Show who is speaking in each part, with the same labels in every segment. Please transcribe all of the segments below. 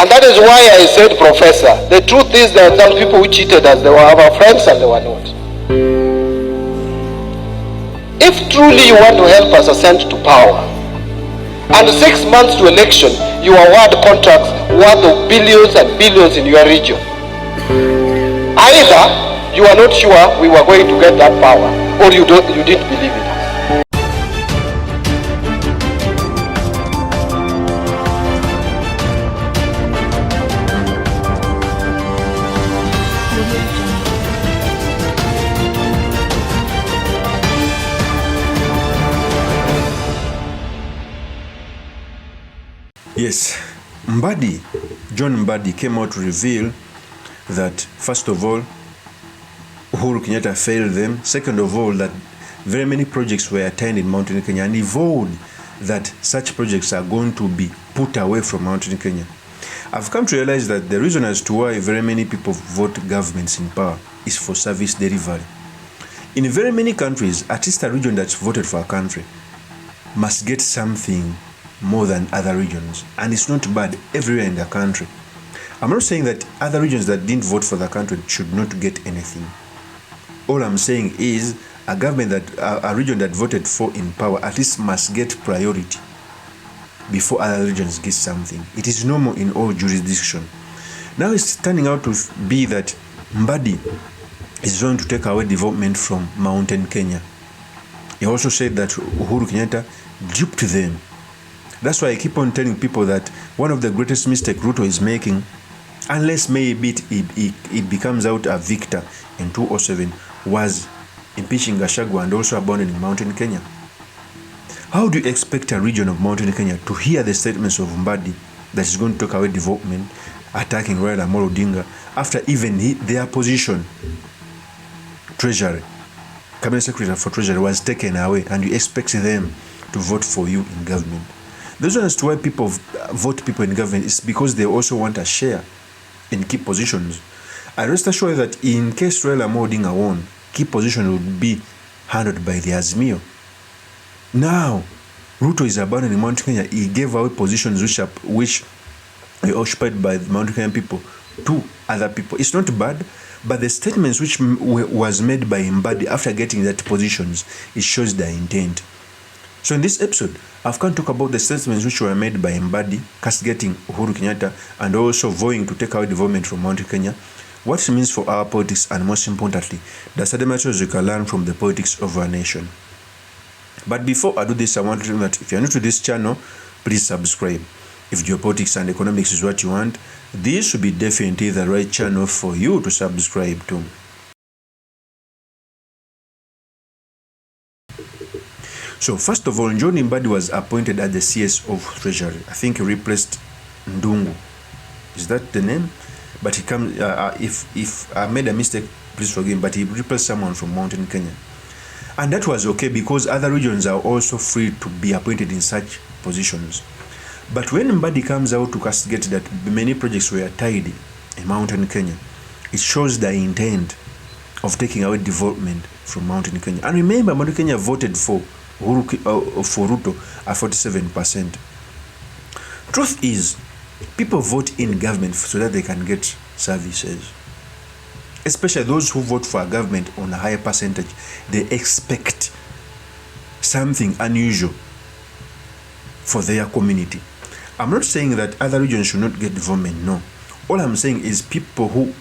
Speaker 1: And that is why I said, Professor, the truth is there are some people who cheated us. They were our friends and they were not. If truly you want to help us ascend to power, and 6 months to election, you award contracts worth of billions and billions in your region. Either you are not sure we were going to get that power, or you didn't believe in us.
Speaker 2: Yes, John MBADI came out to reveal that, first of all, Uhuru Kenyatta failed them. Second of all, that very many projects were attained in Mountain Kenya, and he vowed that such projects are going to be put away from Mountain Kenya. I've come to realize that the reason as to why very many people vote governments in power is for service delivery. In very many countries, at least a region that's voted for a country must get something more than other regions, and it's not bad everywhere in the country. I'm not saying that other regions that didn't vote for the country should not get anything. All I'm saying is a government a region that voted for in power at least must get priority before other regions get something. It is normal in all jurisdictions. Now it's turning out to be that MBADI is going to take away development from Mountain Kenya. He also said that Uhuru Kenyatta duped them. That's why I keep on telling people that one of the greatest mistakes RUTO is making, unless maybe it becomes out a victor in 2007, was impeaching Gachagua and also abandoning Mountain Kenya. How do you expect a region of Mountain Kenya to hear the statements of MBADI that is going to take away development, attacking Raila Amolo Odinga, after even their position, Treasury, Cabinet Secretary for Treasury, was taken away, and you expect them to vote for you in government? The reason as to why people vote people in government is because they also want a share in key positions. I rest assured that in case Raila Amolo Odinga won, key position would be handled by the Azimio. Now, RUTO is abandoning Mount Kenya. He gave away positions which were occupied by the Mount Kenyan people to other people. It's not bad, but the statements which was made by MBADI after getting that positions, it shows their intent. So in this episode, I've come to talk about the statements which were made by MBADI, castigating Uhuru Kenyatta, and also vowing to take away development from Mount Kenya, what it means for our politics, and most importantly, the certain matters you can learn from the politics of our nation. But before I do this, I want to tell you that if you're new to this channel, please subscribe. If geopolitics and economics is what you want, this should be definitely the right channel for you to subscribe to. So first of all, John MBADI was appointed as the CS of Treasury. I think he replaced Ndungu. Is that the name? But he comes. If I made a mistake, please forgive me. But he replaced someone from Mountain Kenya, and that was okay because other regions are also free to be appointed in such positions. But when MBADI comes out to castigate that many projects were tied in Mountain Kenya, it shows the intent of taking away development from Mountain Kenya. And remember, Mountain Kenya voted for RUTO at 47%. Truth is, people vote in government so that they can get services. Especially those who vote for a government on a higher percentage, they expect something unusual for their community. I'm not saying that other regions should not get development, no. All I'm saying is people who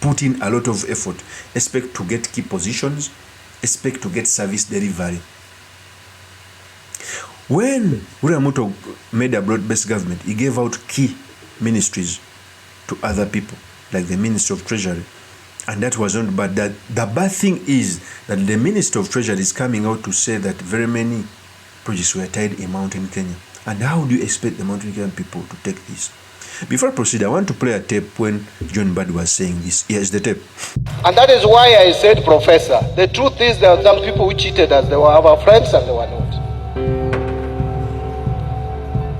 Speaker 2: put in a lot of effort expect to get key positions, expect to get service delivery. When William Ruto made a broad-based government, he gave out key ministries to other people, like the Minister of Treasury, and that was not bad. The bad thing is that the Minister of Treasury is coming out to say that very many projects were tied in Mountain Kenya. And how do you expect the Mountain Kenyan people to take this? Before I proceed, I want to play a tape when John MBADI was saying this. Here's the tape.
Speaker 1: And that is why I said, Professor, the truth is there are some people who cheated us. They were our friends and they were not.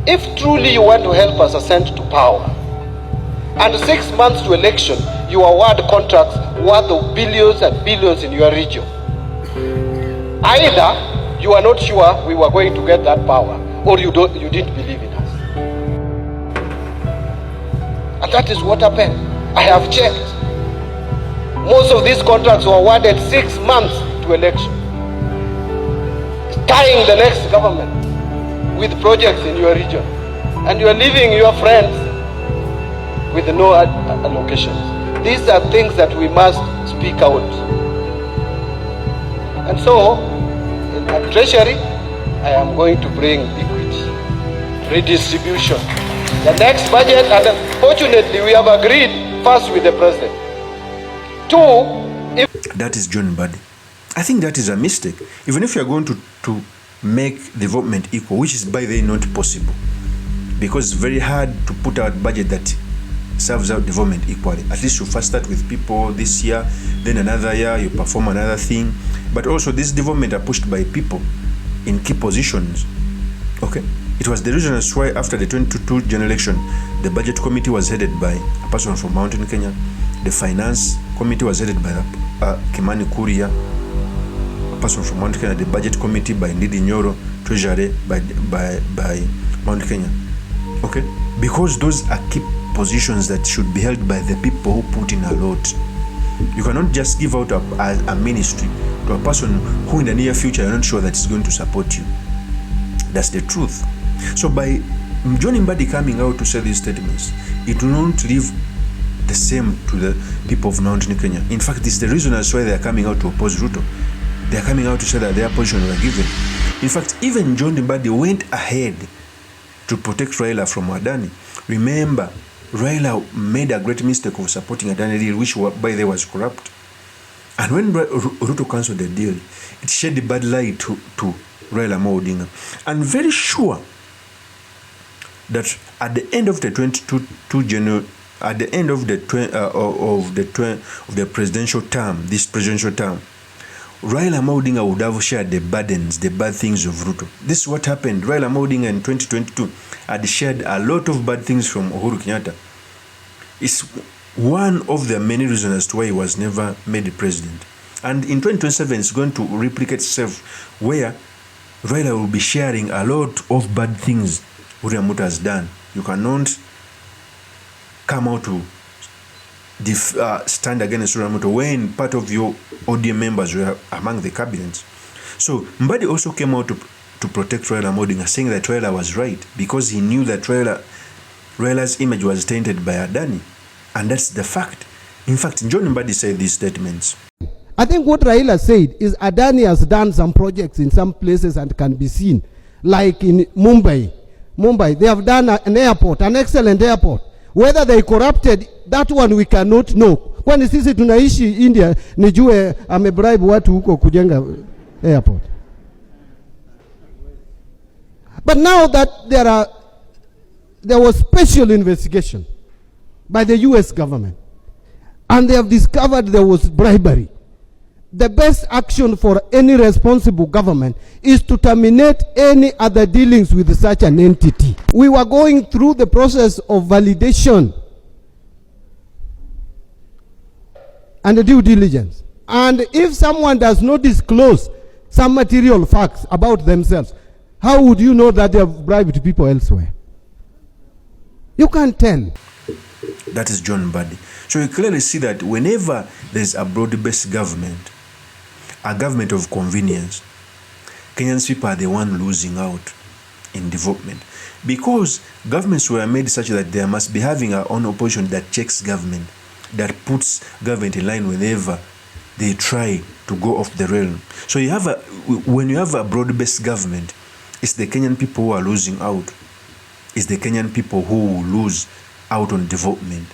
Speaker 1: If truly you want to help us ascend to power, and 6 months to election, you award contracts worth of billions and billions in your region. Either you are not sure we were going to get that power, or you didn't believe in us. But that is what happened. I have checked. Most of these contracts were awarded 6 months to election, tying the next government with projects in your region. And you are leaving your friends with no allocations. These are things that we must speak out. And so, in the Treasury, I am going to bring equity, redistribution. The next budget, and fortunately we have agreed first with the President. 2,
Speaker 2: that is John Mbadi. I think that is a mistake. Even if you are going to make development equal, which is by the way not possible, because it's very hard to put out budget that serves out development equally. At least you first start with people this year, then another year you perform another thing. But also this development are pushed by people in key positions. Okay? It was the reason as why after the 2022 general election, the budget committee was headed by a person from Mountain Kenya. The finance committee was headed by Kimani Kuria, a person from Mount Kenya. The budget committee by Ndidi Nyoro, treasury by Mount Kenya. Okay? Because those are key positions that should be held by the people who put in a lot. You cannot just give out a ministry to a person who in the near future you're not sure that is going to support you. That's the truth. So by John Mbadi coming out to say these statements, it will not leave the same to the people of Mountain Kenya. In fact, it's the reason as why they are coming out to oppose RUTO. They are coming out to say that their position were given. In fact, even John Mbadi went ahead to protect Raila from Adani. Remember, Raila made a great mistake of supporting Adani deal, which by the way was corrupt. And when RUTO cancelled the deal, it shed the bad light to Raila Odinga. I'm very sure that at the end of the 22 January, at the end of the presidential term, this presidential term, Raila Odinga would have shared the burdens, the bad things of RUTO. This is what happened. Raila Odinga in 2022 had shared a lot of bad things from Uhuru Kenyatta. It's one of the many reasons as to why he was never made the president. And in 2027, it's going to replicate itself, where Raila will be sharing a lot of bad things William Ruto has done. You cannot come out to stand against William Ruto when part of your ODM members were among the cabinets. So Mbadi also came out to protect Raila Odinga, saying that Raila was right because he knew that Raila's image was tainted by Adani. And that's the fact. In fact, John Mbadi said these statements.
Speaker 3: I think what Raila said is Adani has done some projects in some places and can be seen. Like in Mumbai, they have done an airport, an excellent airport. Whether they corrupted, that one we cannot know. Kwani sisi tunaishi India, nijue amebribe watu huko kujenga airport. But now that there was special investigation by the US government, and they have discovered there was bribery, the best action for any responsible government is to terminate any other dealings with such an entity. We were going through the process of validation and the due diligence. And if someone does not disclose some material facts about themselves, how would you know that they have bribed people elsewhere? You can't tell.
Speaker 2: That is John Mbadi. So you clearly see that whenever there's a broad-based government, a government of convenience, Kenyan people are the one losing out in development. Because governments were made such that there must be having our own opposition that checks government, that puts government in line whenever they try to go off the rail. So when you have a broad-based government, it's the Kenyan people who are losing out. It's the Kenyan people who lose out on development.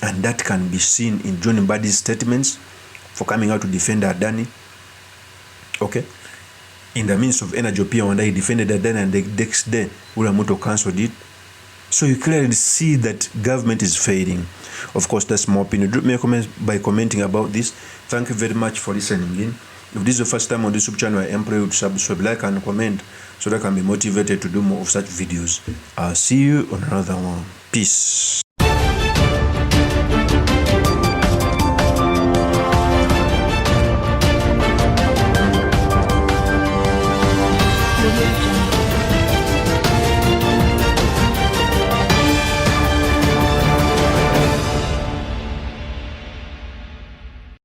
Speaker 2: And that can be seen in John Mbadi's statements for coming out to defend Adani. Okay? In the Ministry of Energy, when he defended Adani, and the next day, William Ruto cancelled it. So you clearly see that government is failing. Of course, that's my opinion. Drop me a comment by commenting about this. Thank you very much for listening in. If this is the first time on this YouTube channel, I implore you to subscribe, like, and comment so that I can be motivated to do more of such videos. I'll see you on another one. Peace.